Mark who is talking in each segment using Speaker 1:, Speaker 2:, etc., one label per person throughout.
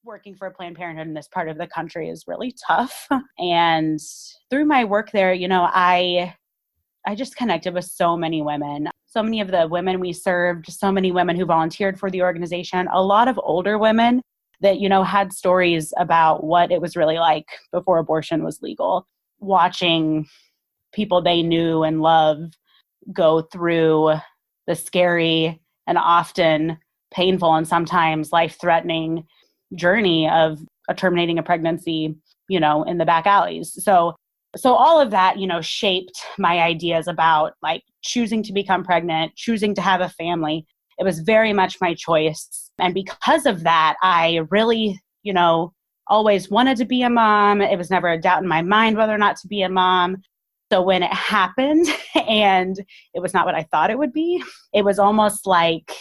Speaker 1: working for Planned Parenthood in this part of the country is really tough. And through my work there, I just connected with so many women, so many of the women we served, so many women who volunteered for the organization, a lot of older women that, had stories about what it was really like before abortion was legal, watching people they knew and loved go through the scary and often painful and sometimes life-threatening journey of terminating a pregnancy, in the back alleys. So all of that, shaped my ideas about like choosing to become pregnant, choosing to have a family. It was very much my choice. And because of that, I really, always wanted to be a mom. It was never a doubt in my mind whether or not to be a mom. So when it happened and it was not what I thought it would be, it was almost like,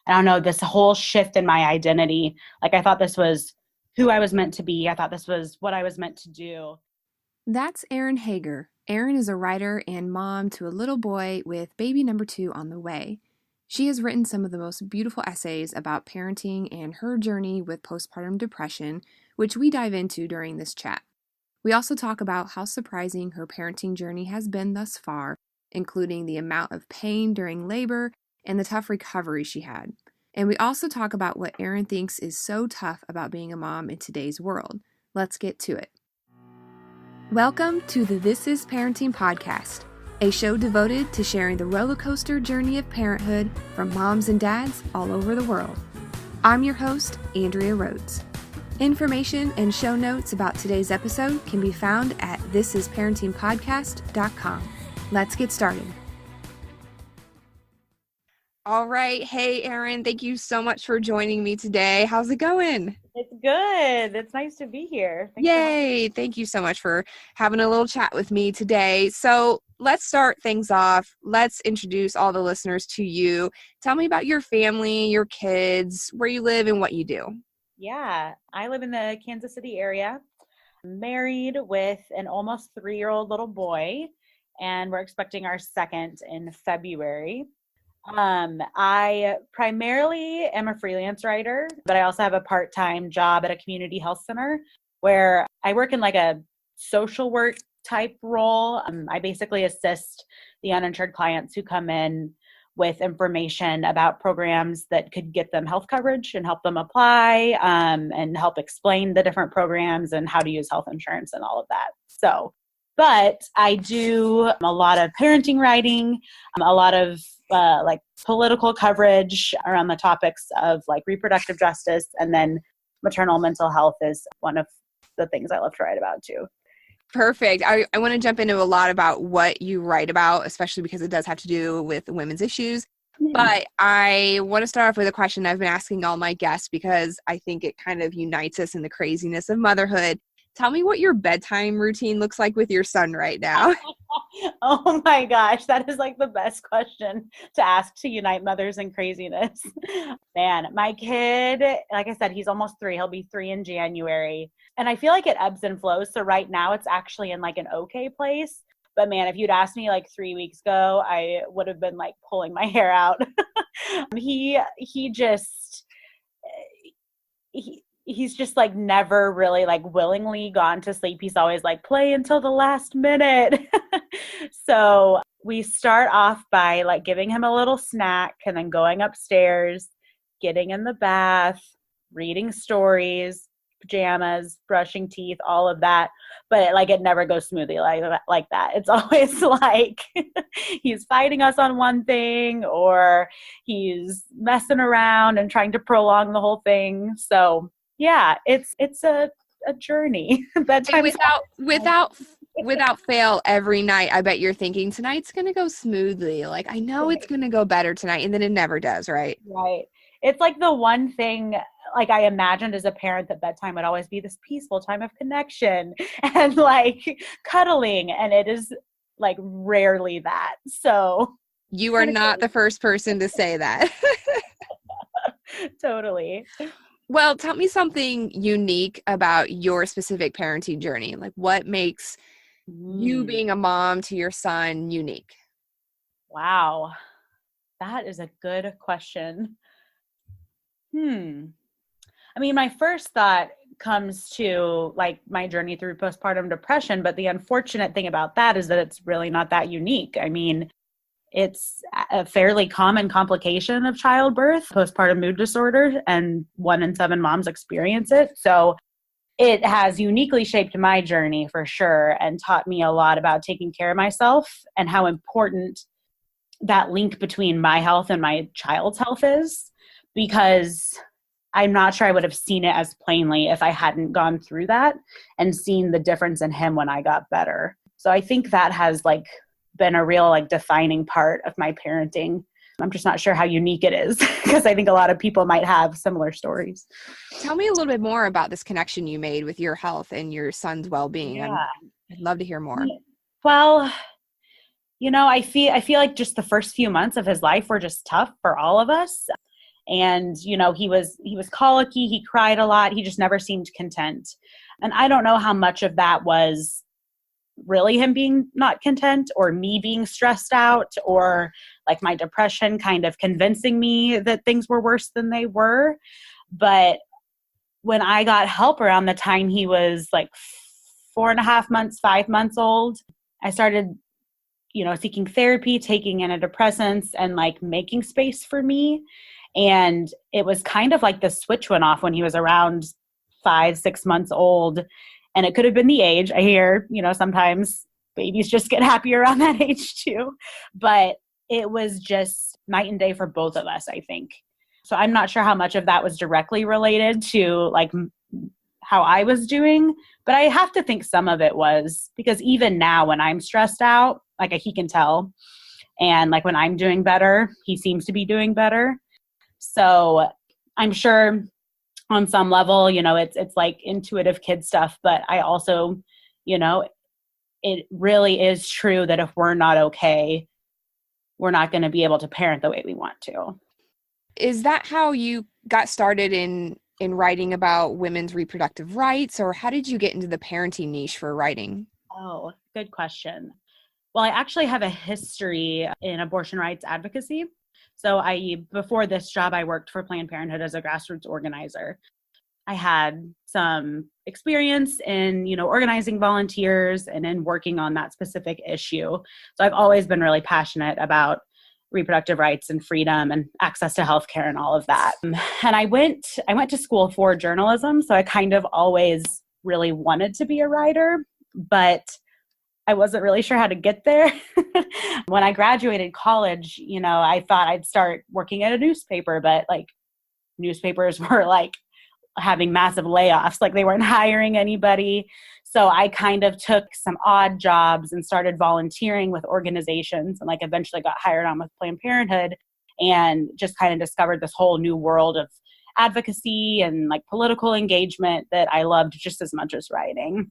Speaker 1: I don't know, this whole shift in my identity. Like I thought this was who I was meant to be. I thought this was what I was meant to do.
Speaker 2: That's Erin Heger. Erin is a writer and mom to a little boy with baby number 2 on the way. She has written some of the most beautiful essays about parenting and her journey with postpartum depression, which we dive into during this chat. We also talk about how surprising her parenting journey has been thus far, including the amount of pain during labor and the tough recovery she had. And we also talk about what Erin thinks is so tough about being a mom in today's world. Let's get to it. Welcome to the This Is Parenting podcast, a show devoted to sharing the roller coaster journey of parenthood from moms and dads all over the world. I'm your host, Andrea Rhodes. Information and show notes about today's episode can be found at thisisparentingpodcast.com. Let's get started. All right. Hey, Erin, thank you so much for joining me today. How's it going?
Speaker 1: It's good. It's nice to be here.
Speaker 2: Yay. Thank you so much for having a little chat with me today. So let's start things off. Let's introduce all the listeners to you. Tell me about your family, your kids, where you live, and what you do.
Speaker 1: Yeah, I live in the Kansas City area, married with an almost 3-year-old little boy, and we're expecting our second in February. I primarily am a freelance writer, but I also have a part-time job at a community health center where I work in like a social work type role. I basically assist the uninsured clients who come in with information about programs that could get them health coverage and help them apply, and help explain the different programs and how to use health insurance and all of that. But I do a lot of parenting writing, a lot of like political coverage around the topics of like reproductive justice, and then maternal mental health is one of the things I love to write about too.
Speaker 2: Perfect. I want to jump into a lot about what you write about, especially because it does have to do with women's issues. But I want to start off with a question I've been asking all my guests because I think it kind of unites us in the craziness of motherhood. Tell me what your bedtime routine looks like with your son right now.
Speaker 1: Oh my gosh, that is like the best question to ask to unite mothers in craziness. Man, my kid, like I said, he's almost 3. He'll be 3 in January. And I feel like it ebbs and flows. So right now it's actually in like an okay place. But man, if you'd asked me like 3 weeks ago, I would have been like pulling my hair out. He's just like never really like willingly gone to sleep. He's always like play until the last minute. So we start off by like giving him a little snack and then going upstairs, getting in the bath, reading stories, pajamas, brushing teeth, all of that. But it never goes smoothly like that. It's always like he's fighting us on one thing or he's messing around and trying to prolong the whole thing. So yeah, it's a journey. Bedtime
Speaker 2: without fail every night. I bet you're thinking tonight's going to go smoothly. Like I know it's going to go better tonight, and then it never does, right?
Speaker 1: Right. It's like the one thing like I imagined as a parent that bedtime would always be this peaceful time of connection and like cuddling, and it is like rarely that. So
Speaker 2: you are not the first person to say that.
Speaker 1: Totally.
Speaker 2: Well, tell me something unique about your specific parenting journey. Like what makes you being a mom to your son unique?
Speaker 1: Wow. That is a good question. I mean, my first thought comes to like my journey through postpartum depression, but the unfortunate thing about that is that it's really not that unique. I mean, it's a fairly common complication of childbirth, postpartum mood disorder, and 1 in 7 moms experience it. So it has uniquely shaped my journey for sure and taught me a lot about taking care of myself and how important that link between my health and my child's health is, because I'm not sure I would have seen it as plainly if I hadn't gone through that and seen the difference in him when I got better. So I think that has like been a real like defining part of my parenting. I'm just not sure how unique it is because I think a lot of people might have similar stories.
Speaker 2: Tell me a little bit more about this connection you made with your health and your son's well-being.
Speaker 1: Yeah.
Speaker 2: I'd love to hear more.
Speaker 1: Well, I feel like just the first few months of his life were just tough for all of us. And, he was colicky, he cried a lot, he just never seemed content. And I don't know how much of that was really him being not content or me being stressed out or like my depression kind of convincing me that things were worse than they were. But when I got help around the time he was like 4.5 months, 5 months old, I started, seeking therapy, taking antidepressants and like making space for me. And it was kind of like the switch went off when he was around 5-6 months old. And it could have been the age. I hear, sometimes babies just get happier around that age too. But it was just night and day for both of us, I think. So I'm not sure how much of that was directly related to like how I was doing, but I have to think some of it was, because even now when I'm stressed out, like he can tell. And like when I'm doing better, he seems to be doing better. So I'm sure on some level, it's like intuitive kid stuff, but I also, it really is true that if we're not okay, we're not going to be able to parent the way we want to.
Speaker 2: Is that how you got started in writing about women's reproductive rights, or how did you get into the parenting niche for writing?
Speaker 1: Oh, good question. Well, I actually have a history in abortion rights advocacy. So before this job, I worked for Planned Parenthood as a grassroots organizer. I had some experience in, organizing volunteers and in working on that specific issue. So I've always been really passionate about reproductive rights and freedom and access to healthcare and all of that. And I went to school for journalism. So I kind of always really wanted to be a writer, but I wasn't really sure how to get there. When I graduated college, I thought I'd start working at a newspaper, but like newspapers were like having massive layoffs, like they weren't hiring anybody. So I kind of took some odd jobs and started volunteering with organizations and like eventually got hired on with Planned Parenthood and just kind of discovered this whole new world of advocacy and like political engagement that I loved just as much as writing.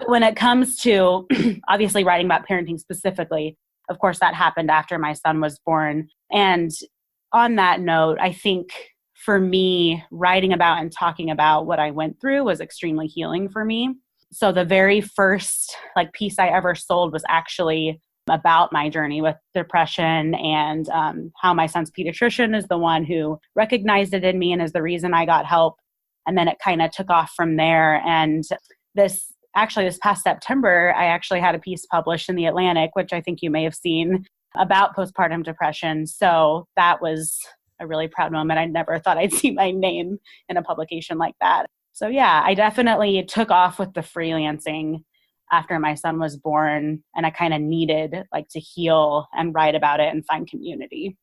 Speaker 1: When it comes to obviously writing about parenting specifically, of course, that happened after my son was born. And on that note, I think for me, writing about and talking about what I went through was extremely healing for me. So the very first like piece I ever sold was actually about my journey with depression and how my son's pediatrician is the one who recognized it in me and is the reason I got help. And then it kind of took off from there. And this past September, I actually had a piece published in The Atlantic, which I think you may have seen, about postpartum depression. So that was a really proud moment. I never thought I'd see my name in a publication like that. So yeah, I definitely took off with the freelancing after my son was born, and I kind of needed like to heal and write about it and find community.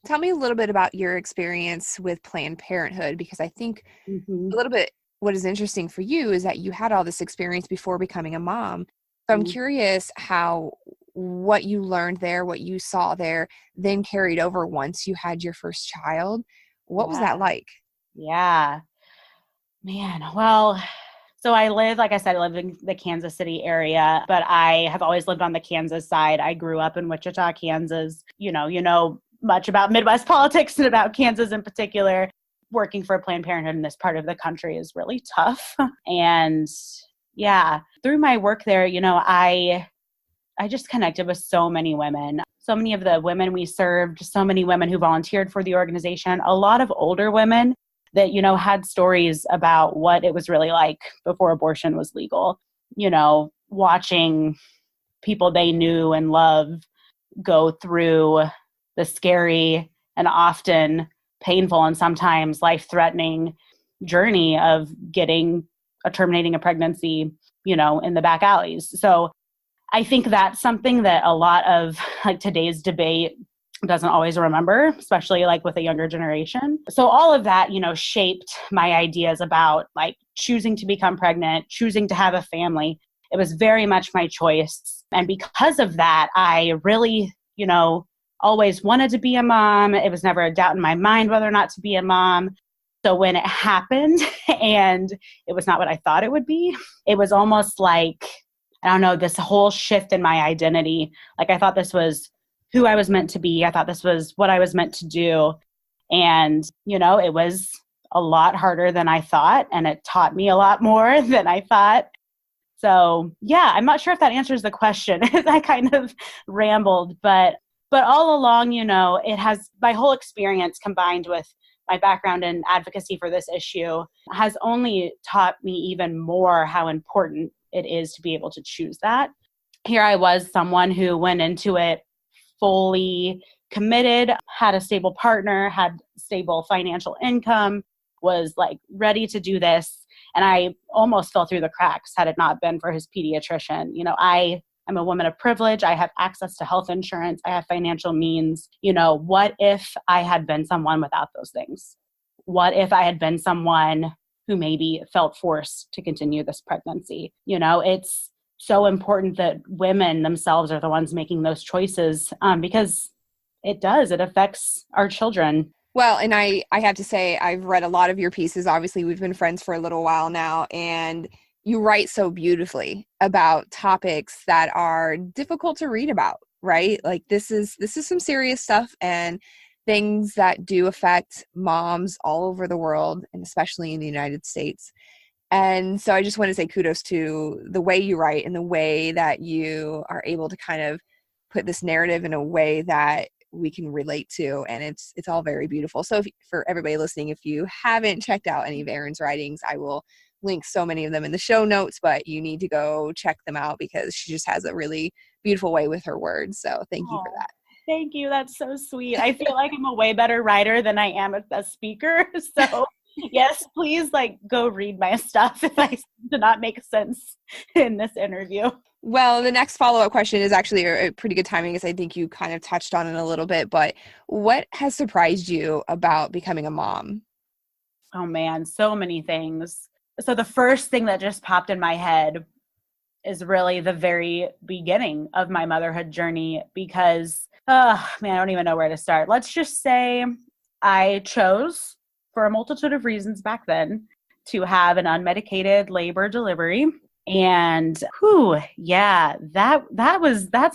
Speaker 2: Tell me a little bit about your experience with Planned Parenthood, because I think a little bit what is interesting for you is that you had all this experience before becoming a mom. So I'm curious how what you learned there, what you saw there, then carried over once you had your first child. What was that like?
Speaker 1: Yeah, man. Well, so I live in the Kansas City area, but I have always lived on the Kansas side. I grew up in Wichita, Kansas. You know much about Midwest politics and about Kansas in particular. Working for Planned Parenthood in this part of the country is really tough. And yeah, through my work there, I just connected with so many women, so many of the women we served, so many women who volunteered for the organization, a lot of older women that, had stories about what it was really like before abortion was legal, watching people they knew and loved go through the scary and often painful and sometimes life-threatening journey of terminating a pregnancy, in the back alleys. So I think that's something that a lot of like today's debate doesn't always remember, especially like with a younger generation. So all of that, shaped my ideas about like choosing to become pregnant, choosing to have a family. It was very much my choice. And because of that, I really, always wanted to be a mom. It was never a doubt in my mind whether or not to be a mom. So when it happened and it was not what I thought it would be, it was almost like, I don't know, this whole shift in my identity. Like I thought this was who I was meant to be. I thought this was what I was meant to do. And, it was a lot harder than I thought. And it taught me a lot more than I thought. So yeah, I'm not sure if that answers the question. I kind of rambled, but all along, it has my whole experience combined with my background in advocacy for this issue has only taught me even more how important it is to be able to choose that. Here I was someone who went into it fully committed, had a stable partner, had stable financial income, was like ready to do this. And I almost fell through the cracks had it not been for his pediatrician. I'm a woman of privilege. I have access to health insurance. I have financial means. What if I had been someone without those things? What if I had been someone who maybe felt forced to continue this pregnancy? It's so important that women themselves are the ones making those choices because it affects our children.
Speaker 2: Well, and I have to say, I've read a lot of your pieces. Obviously, we've been friends for a little while now, and you write so beautifully about topics that are difficult to read about, right? Like this is some serious stuff and things that do affect moms all over the world, and especially in the United States. And so I just want to say kudos to the way you write and the way that you are able to kind of put this narrative in a way that we can relate to, and it's all very beautiful. So for everybody listening, if you haven't checked out any of Erin's writings, I will link so many of them in the show notes, but you need to go check them out because she just has a really beautiful way with her words. So thank you for that.
Speaker 1: Thank you. That's so sweet. I feel like I'm a way better writer than I am a speaker. So yes, please go read my stuff if I seem to not make sense in this interview.
Speaker 2: Well, the next follow-up question is actually a pretty good timing because I think you kind of touched on it a little bit, but what has surprised you about becoming a mom?
Speaker 1: Oh man, so many things. So the first thing that just popped in my head is really the very beginning of my motherhood journey because, I don't even know where to start. Let's just say I chose, for a multitude of reasons back then, to have an unmedicated labor delivery. And that's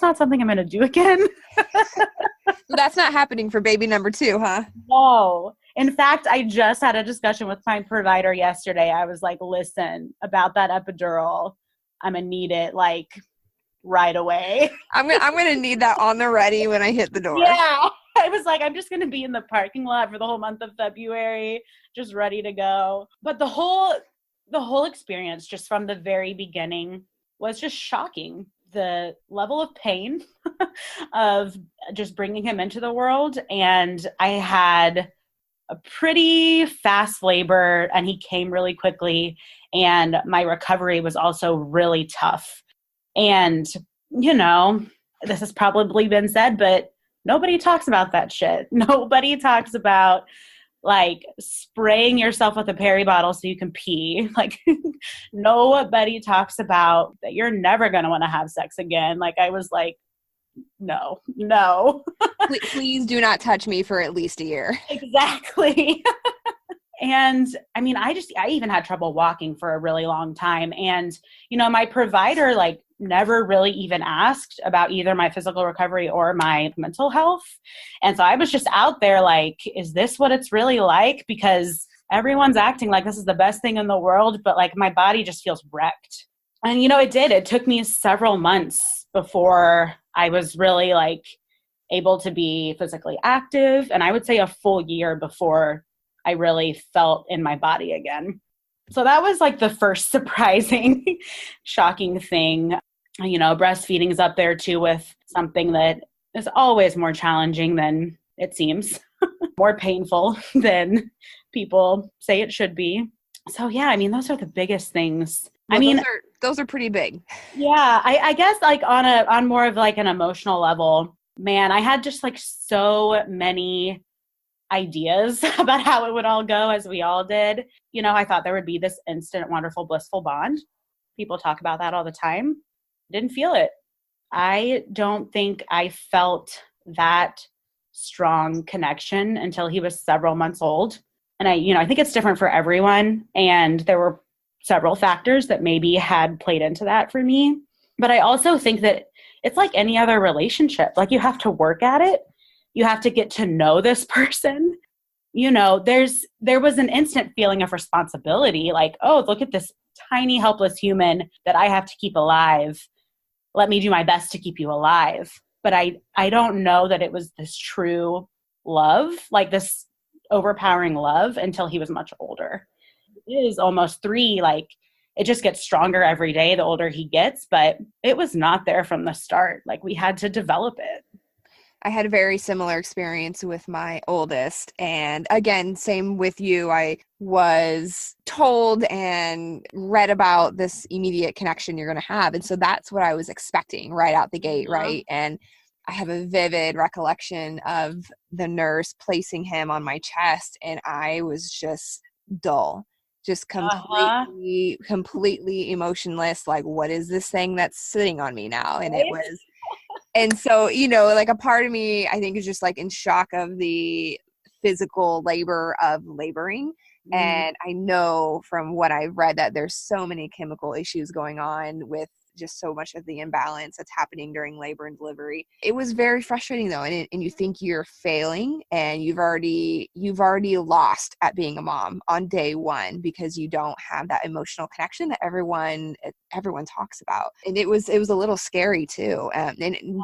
Speaker 1: not something I'm going to do again.
Speaker 2: That's not happening for baby number 2, huh?
Speaker 1: No. In fact, I just had a discussion with my provider yesterday. I was like, listen, about that epidural, I'm going to need it right away.
Speaker 2: I'm going to need that on the ready when I hit the door.
Speaker 1: Yeah. I was like, I'm just going to be in the parking lot for the whole month of February, just ready to go. But the whole experience just from the very beginning was just shocking. The level of pain of just bringing him into the world. And I had a pretty fast labor and he came really quickly. And my recovery was also really tough. And, this has probably been said, but nobody talks about that shit. Nobody talks about spraying yourself with a peri bottle so you can pee. Nobody talks about that you're never going to want to have sex again. I was like, no.
Speaker 2: Please do not touch me for at least a year.
Speaker 1: Exactly. And I even had trouble walking for a really long time. And, my provider never really even asked about either my physical recovery or my mental health. And so I was just out there is this what it's really like? Because everyone's acting like this is the best thing in the world, but my body just feels wrecked. And, it did. It took me several months before I was really able to be physically active. And I would say a full year before I really felt in my body again. So that was like the first surprising, shocking thing. Breastfeeding is up there too with something that is always more challenging than it seems, more painful than people say it should be. So yeah, those are the biggest things.
Speaker 2: Well, those are pretty big.
Speaker 1: Yeah, I guess like on more of like an emotional level, man, I had just like so many ideas about how it would all go, as we all did. I thought there would be this instant, wonderful, blissful bond. People talk about that all the time. Didn't feel it. I don't think I felt that strong connection until he was several months old. And I think it's different for everyone. And there were several factors that maybe had played into that for me. But I also think that it's like any other relationship. Like, you have to work at it. You have to get to know this person. There was an instant feeling of responsibility. Like, oh, look at this tiny, helpless human that I have to keep alive. Let me do my best to keep you alive. But I don't know that it was this true love, like this overpowering love, until he was much older. It is almost 3, like it just gets stronger every day the older he gets, but it was not there from the start. Like, we had to develop it.
Speaker 2: I had a very similar experience with my oldest. And again, same with you. I was told and read about this immediate connection you're going to have. And so that's what I was expecting right out the gate, right? And I have a vivid recollection of the nurse placing him on my chest, and I was just dull, just completely emotionless. Like, what is this thing that's sitting on me now? And it was... And so, like a part of me, I think, is just like in shock of the physical labor of laboring. And I know from what I've read that there's so many chemical issues going on with just so much of the imbalance that's happening during labor and delivery. It was very frustrating though. And you think you're failing, and you've already lost at being a mom on day one, because you don't have that emotional connection that everyone talks about. And it was a little scary too. And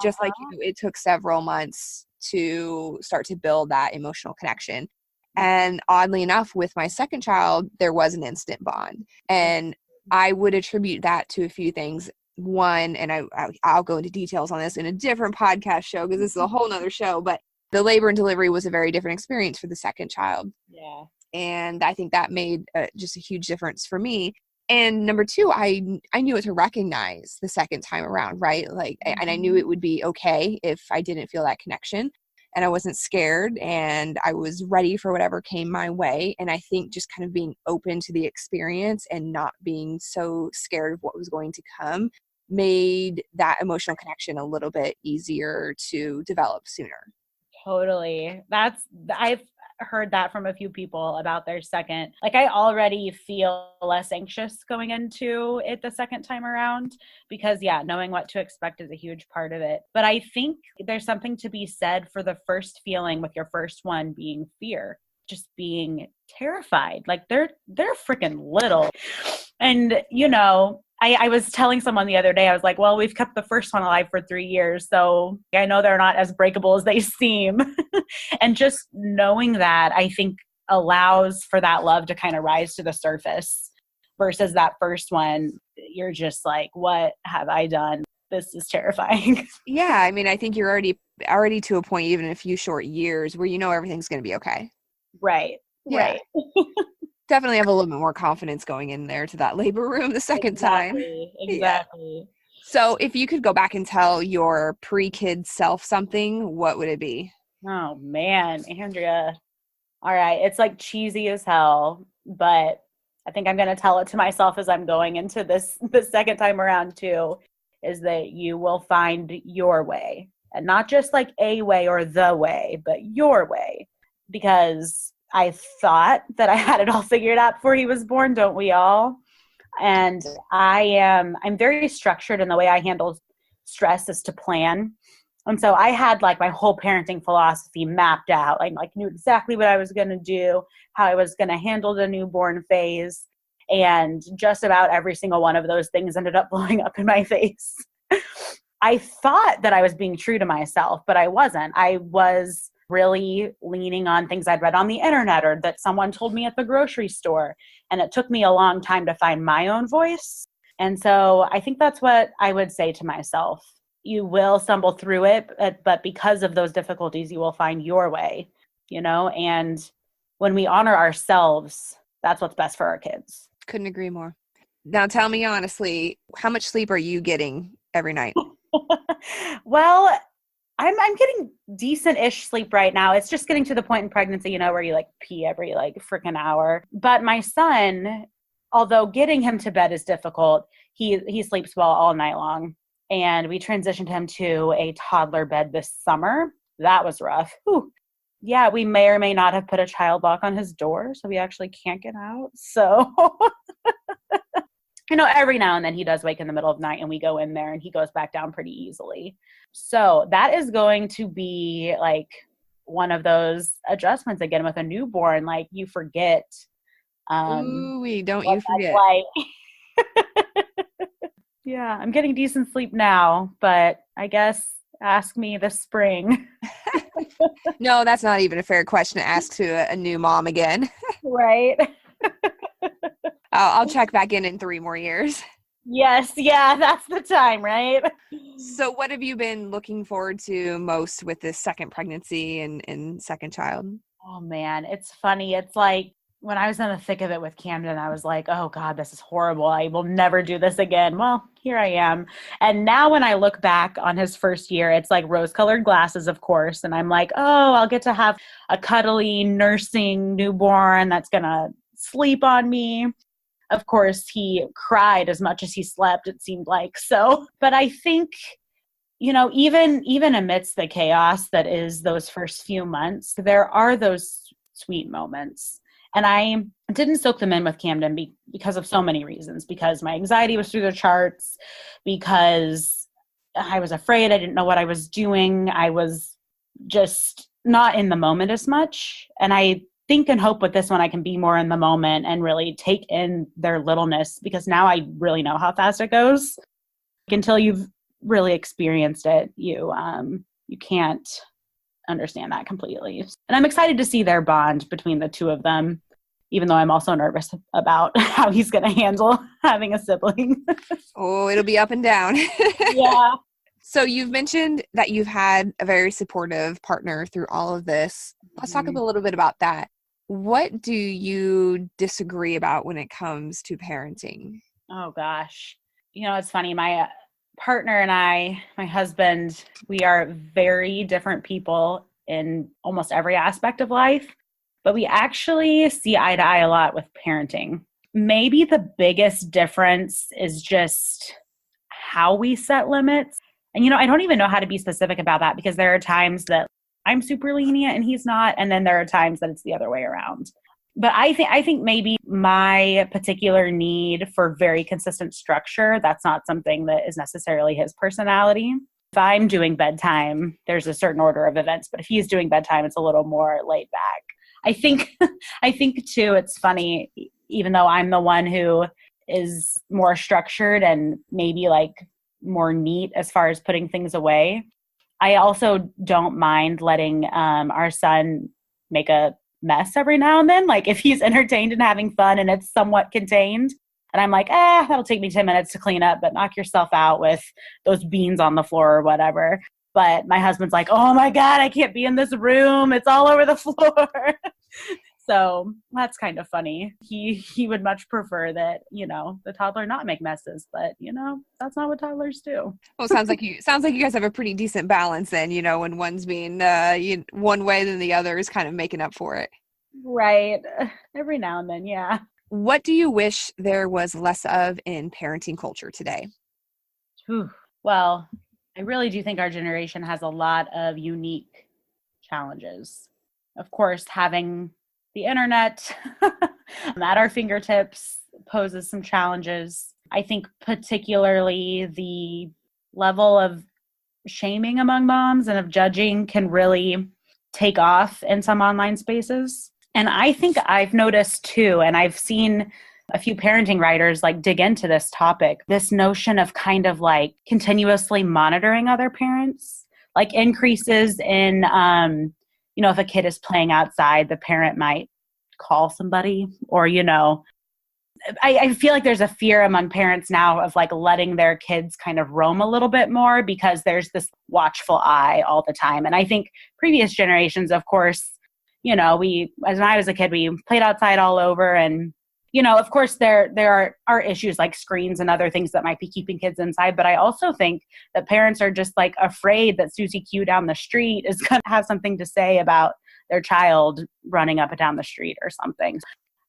Speaker 2: just like it took several months to start to build that emotional connection. And oddly enough, with my second child, there was an instant bond. And I would attribute that to a few things. One, and I'll go into details on this in a different podcast show, because this is a whole nother show, but the labor and delivery was a very different experience for the second child.
Speaker 1: Yeah.
Speaker 2: And I think that made just a huge difference for me. And number 2, I knew what to recognize the second time around, right? Like, and I knew it would be okay if I didn't feel that connection. And I wasn't scared, and I was ready for whatever came my way. And I think just kind of being open to the experience and not being so scared of what was going to come made that emotional connection a little bit easier to develop sooner.
Speaker 1: Totally. I've heard that from a few people about their second. Like, I already feel less anxious going into it the second time around, because knowing what to expect is a huge part of it. But I think there's something to be said for the first feeling with your first one being fear, just being terrified. Like, they're freaking little. And, I was telling someone the other day, I was like, well, we've kept the first one alive for 3 years, so I know they're not as breakable as they seem. And just knowing that, I think, allows for that love to kind of rise to the surface, versus that first one, you're just like, what have I done? This is terrifying.
Speaker 2: Yeah, I think you're already to a point, even in a few short years, where everything's going to be okay.
Speaker 1: Right.
Speaker 2: Yeah.
Speaker 1: Right.
Speaker 2: Definitely have a little bit more confidence going in there to that labor room the second time.
Speaker 1: Exactly.
Speaker 2: Yeah. So if you could go back and tell your pre-kid self something, what would it be?
Speaker 1: Oh man, Andrea. All right. It's like cheesy as hell, but I think I'm going to tell it to myself as I'm going into this the second time around too, is that you will find your way, and not just like a way or the way, but your way. Because I thought that I had it all figured out before he was born, don't we all? And I'm very structured in the way I handle stress, is to plan. And so I had like my whole parenting philosophy mapped out. I knew exactly what I was going to do, how I was going to handle the newborn phase. And just about every single one of those things ended up blowing up in my face. I thought that I was being true to myself, but I wasn't. I was really leaning on things I'd read on the internet or that someone told me at the grocery store. And it took me a long time to find my own voice. And so I think that's what I would say to myself. You will stumble through it, but because of those difficulties, you will find your way, and when we honor ourselves, that's what's best for our kids.
Speaker 2: Couldn't agree more. Now tell me honestly, how much sleep are you getting every night?
Speaker 1: Well, I'm getting decent-ish sleep right now. It's just getting to the point in pregnancy, where you pee every freaking hour. But my son, although getting him to bed is difficult, he sleeps well all night long. And we transitioned him to a toddler bed this summer. That was rough. Whew. Yeah, we may or may not have put a child lock on his door, so we actually can't get out. So, every now and then he does wake in the middle of the night and we go in there and he goes back down pretty easily. So that is going to be one of those adjustments again with a newborn. You forget.
Speaker 2: Ooh, don't you forget.
Speaker 1: Yeah, I'm getting decent sleep now, but I guess ask me this spring.
Speaker 2: No, that's not even a fair question to ask to a new mom again.
Speaker 1: Right.
Speaker 2: I'll check back in 3 more years.
Speaker 1: Yes. Yeah, that's the time, right?
Speaker 2: So what have you been looking forward to most with this second pregnancy and second child?
Speaker 1: Oh, man. It's funny. It's when I was in the thick of it with Camden, I was like, oh God, this is horrible. I will never do this again. Well, here I am. And now when I look back on his first year, it's rose-colored glasses, of course. And I'm like, oh, I'll get to have a cuddly nursing newborn that's going to sleep on me. Of course, he cried as much as he slept, it seemed like. So, but I think, even amidst the chaos that is those first few months, there are those sweet moments. And I didn't soak them in with Camden because of so many reasons, because my anxiety was through the charts, because I was afraid, I didn't know what I was doing. I was just not in the moment as much. And I think and hope with this one, I can be more in the moment and really take in their littleness, because now I really know how fast it goes. Until you've really experienced it, you can't understand that completely. And I'm excited to see their bond between the two of them, even though I'm also nervous about how he's going to handle having a sibling.
Speaker 2: Oh, it'll be up and down.
Speaker 1: Yeah.
Speaker 2: So you've mentioned that you've had a very supportive partner through all of this. Let's talk a little bit about that. What do you disagree about when it comes to parenting?
Speaker 1: Oh, gosh. It's funny. My partner and I, my husband, we are very different people in almost every aspect of life, but we actually see eye to eye a lot with parenting. Maybe the biggest difference is just how we set limits. And, I don't even know how to be specific about that, because there are times that I'm super lenient and he's not. And then there are times that it's the other way around. But I think maybe my particular need for very consistent structure, that's not something that is necessarily his personality. If I'm doing bedtime, there's a certain order of events, but if he's doing bedtime, it's a little more laid back. I think too, it's funny, even though I'm the one who is more structured and maybe more neat as far as putting things away, I also don't mind letting our son make a mess every now and then. If he's entertained and having fun and it's somewhat contained, and I'm like, that'll take me 10 minutes to clean up, but knock yourself out with those beans on the floor or whatever. But my husband's like, oh my God, I can't be in this room. It's all over the floor. So that's kind of funny. He would much prefer that, the toddler not make messes, but that's not what toddlers do.
Speaker 2: Well, sounds like you guys have a pretty decent balance then, when one's being one way, then the other is kind of making up for it.
Speaker 1: Right. Every now and then, yeah.
Speaker 2: What do you wish there was less of in parenting culture today?
Speaker 1: Well, I really do think our generation has a lot of unique challenges. Of course, having the internet at our fingertips poses some challenges. I think particularly the level of shaming among moms and of judging can really take off in some online spaces. And I think I've noticed too, and I've seen a few parenting writers dig into this topic, this notion of kind of continuously monitoring other parents, increases in if a kid is playing outside, the parent might call somebody, or, I feel like there's a fear among parents now of like letting their kids kind of roam a little bit more because there's this watchful eye all the time. And I think previous generations, of course, as when I was a kid, we played outside all over. And, of course, there are issues like screens and other things that might be keeping kids inside. But I also think that parents are just like afraid that Susie Q down the street is going to have something to say about their child running up and down the street or something.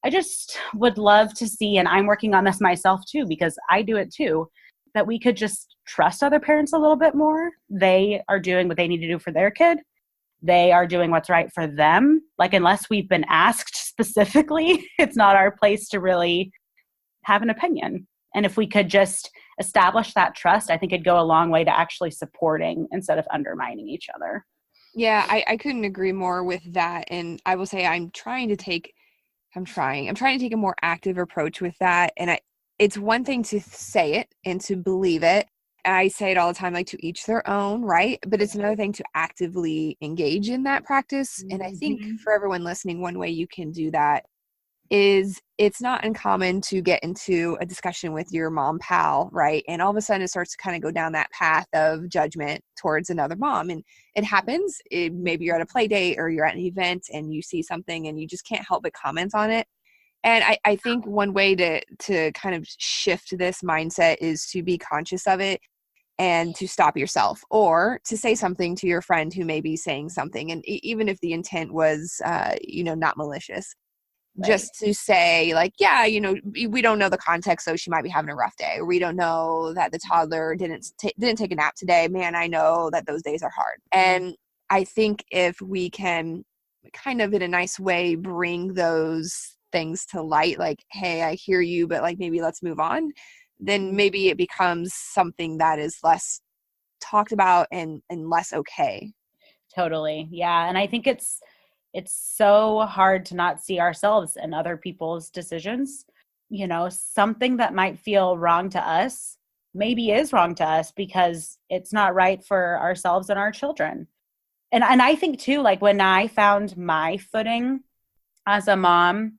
Speaker 1: I just would love to see, and I'm working on this myself too, because I do it too, that we could just trust other parents a little bit more. They are doing what they need to do for their kid. They are doing what's right for them. Like, unless we've been asked specifically, it's not our place to really have an opinion. And if we could just establish that trust, I think it'd go a long way to actually supporting instead of undermining each other.
Speaker 2: Yeah, I couldn't agree more with that. And I will say I'm trying to take a more active approach with that. And it's one thing to say it and to believe it. I say it all the time, like, to each their own, right? But it's another thing to actively engage in that practice. And I think for everyone listening, one way you can do that is it's not uncommon to get into a discussion with your mom pal, right? And all of a sudden it starts to kind of go down that path of judgment towards another mom. And it happens. Maybe you're at a play date or you're at an event and you see something and you just can't help but comment on it. And I think one way to kind of shift this mindset is to be conscious of it and to stop yourself, or to say something to your friend who may be saying something. And even if the intent was, not malicious, right, just to say, like, yeah, we don't know the context, so she might be having a rough day. Or we don't know that the toddler didn't take a nap today. Man, I know that those days are hard. And I think if we can kind of in a nice way bring those things to light, like, hey, I hear you, but like, maybe let's move on, then maybe it becomes something that is less talked about and less okay.
Speaker 1: Totally. Yeah. And I think it's so hard to not see ourselves in other people's decisions. Something that might feel wrong to us maybe is wrong to us because it's not right for ourselves and our children. And I think too, like, when I found my footing as a mom,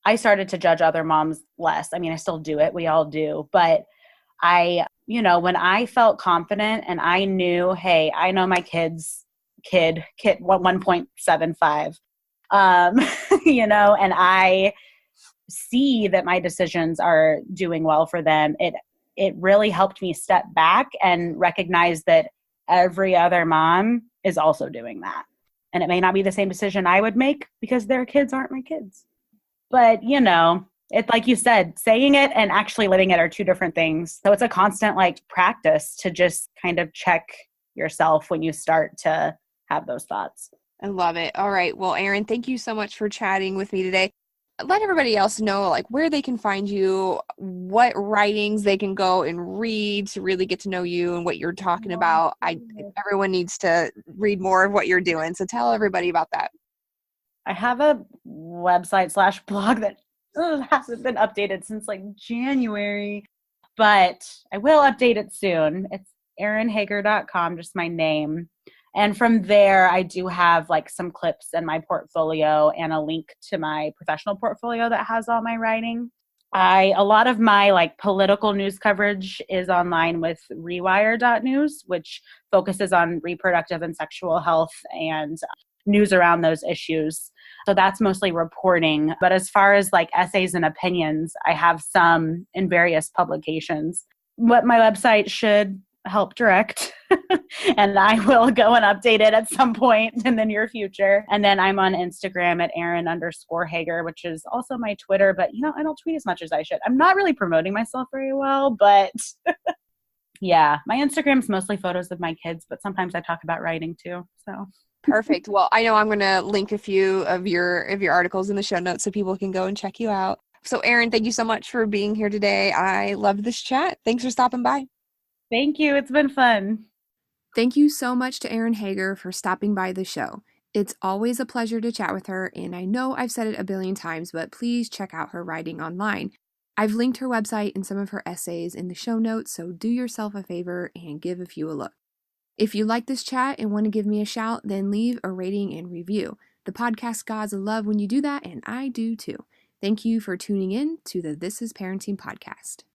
Speaker 1: I started to judge other moms less. I mean, I still do it. We all do. But when I felt confident and I knew, hey, I know my kid 1.75, and I see that my decisions are doing well for them. It really helped me step back and recognize that every other mom is also doing that. And it may not be the same decision I would make because their kids aren't my kids. But, it's like you said, saying it and actually living it are two different things. So it's a constant practice to just kind of check yourself when you start to have those thoughts.
Speaker 2: I love it. All right. Well, Erin, thank you so much for chatting with me today. Let everybody else know where they can find you, what writings they can go and read to really get to know you and what you're talking about. Everyone needs to read more of what you're doing. So tell everybody about that.
Speaker 1: I have a website/blog that hasn't been updated since January, but I will update it soon. It's erinheger.com, just my name. And from there, I do have some clips in my portfolio and a link to my professional portfolio that has all my writing. A lot of my political news coverage is online with rewire.news, which focuses on reproductive and sexual health and news around those issues. So that's mostly reporting. But as far as essays and opinions, I have some in various publications. What my website should help direct. And I will go and update it at some point in the near future. And then I'm on Instagram at Erin_Heger, which is also my Twitter. But, I don't tweet as much as I should. I'm not really promoting myself very well, but yeah, my Instagram's mostly photos of my kids, but sometimes I talk about writing too. So
Speaker 2: perfect. Well, I know I'm going to link a few of your articles in the show notes so people can go and check you out. So Erin, thank you so much for being here today. I love this chat. Thanks for stopping by.
Speaker 1: Thank you. It's been fun.
Speaker 2: Thank you so much to Erin Heger for stopping by the show. It's always a pleasure to chat with her, and I know I've said it a billion times, but please check out her writing online. I've linked her website and some of her essays in the show notes, so do yourself a favor and give a few a look. If you like this chat and want to give me a shout, then leave a rating and review. The podcast gods love when you do that, and I do too. Thank you for tuning in to the This is Parenting podcast.